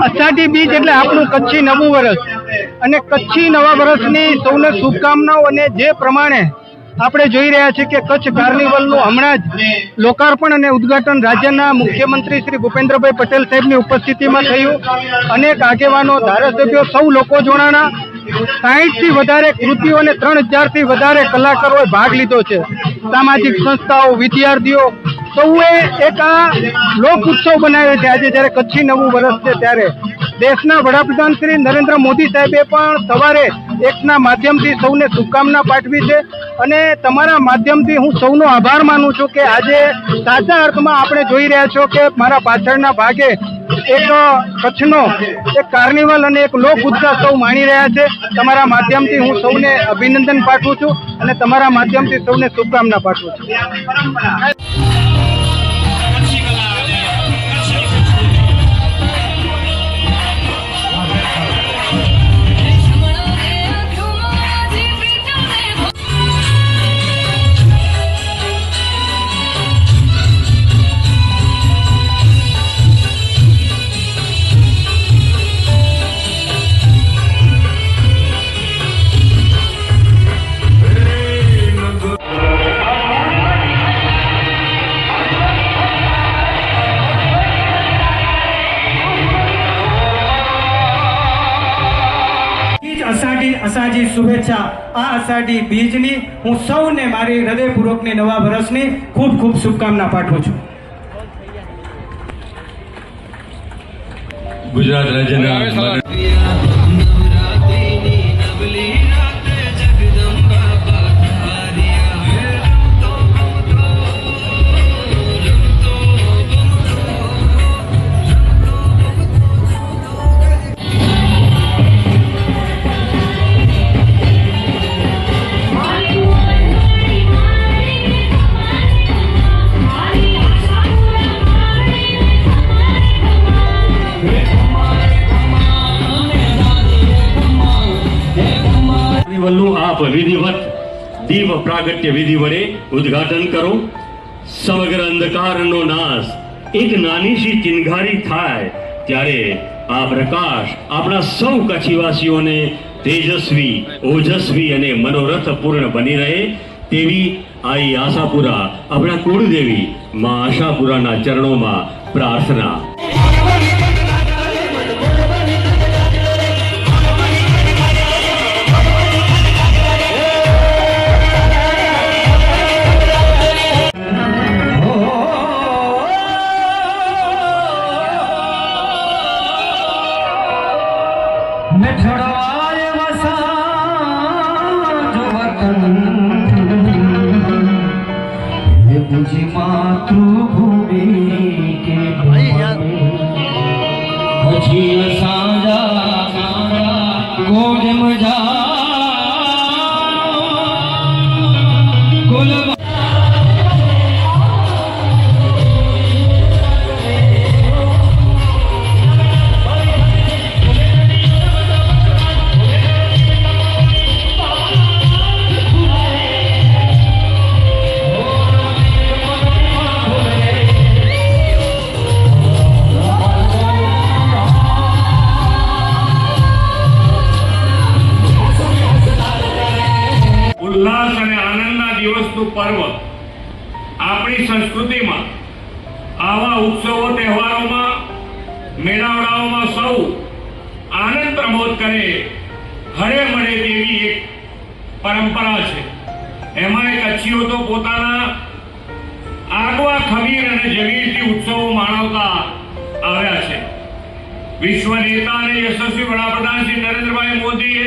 અષાઢી બીજ એટલે આપણું કચ્છી નવું વર્ષ અને કચ્છી નવા વર્ષની સૌને શુભકામનાઓ। અને જે પ્રમાણે આપણે જોઈ રહ્યા છીએ કે કચ્છ કાર્નિવલનું હમણાં જ લોકાર્પણ અને ઉદ્ઘાટન રાજ્યના મુખ્યમંત્રી શ્રી ભૂપેન્દ્રભાઈ પટેલ સાહેબની ઉપસ્થિતિમાં થયું। અનેક આગેવાનો, ધારાસભ્યો, સૌ લોકો જોડાણા। 60 થી વધારે કૃતિઓ અને 3000 થી વધારે કલાકારોએ ભાગ લીધો છે। સામાજિક સંસ્થાઓ, વિદ્યાર્થીઓ સૌએ એક આ લોક ઉત્સવ બનાવ્યો છે। આજે જ્યારે કચ્છી નવું વર્ષ છે ત્યારે દેશના વડાપ્રધાન શ્રી નરેન્દ્ર મોદી સાહેબે પણ સવારે એકના માધ્યમથી સૌને શુભકામના પાઠવી છે અને તમારા માધ્યમથી હું સૌનો આભાર માનું છું કે આજે સાચા અર્થમાં આપણે જોઈ રહ્યા છો કે મારા પાછળના ભાગે એક કચ્છનો એક કાર્નિવલ અને એક લોક ઉત્સવ સૌ માણી રહ્યા છે। તમારા માધ્યમથી હું સૌને અભિનંદન પાઠવું છું અને તમારા માધ્યમથી સૌને શુભકામના પાઠવું છું। અષાઢી શુભેચ્છા। આ અષાઢી બીજની હું સૌને મારી હૃદયપૂર્વકની નવા વર્ષની ખૂબ ખૂબ શુભકામના પાઠવું છું। ગુજરાત રાજ્યના આપ વિધિવત દીપ પ્રાગટ્ય વિધિ વડે ઉદ્ઘાટન કરો। સમગ્ર અંધકારનો નાશ એક નાની સી ચિનગારી થાય ત્યારે આ પ્રકાશ આપણા સૌ કચ્છીવાસીઓને તેજસ્વી, ઓજસ્વી અને મનોરથ પૂર્ણ બની રહે તેવી આઈ આશાપુરા આપણા કુળદેવી માં આશાપુરાના ચરણોમાં પ્રાર્થના। मातृभूमि के साजा गोद मजा ઉલ્લાસ અને આનંદના દિવસનું પર્વ આપણી સંસ્કૃતિમાં આવા ઉત્સવો, તહેવારોમાં, મેળાવડાઓમાં સૌ આનંદ પ્રમોદ કરે, હળે મળે તેવી એક પરંપરા છે। એમાં કચ્છીઓ તો પોતાના આગવા, ખમીર અને જવીરથી ઉત્સવો માણવતા આવ્યા છે। વિશ્વ નેતા અને યશસ્વી વડાપ્રધાન શ્રી નરેન્દ્રભાઈ મોદીએ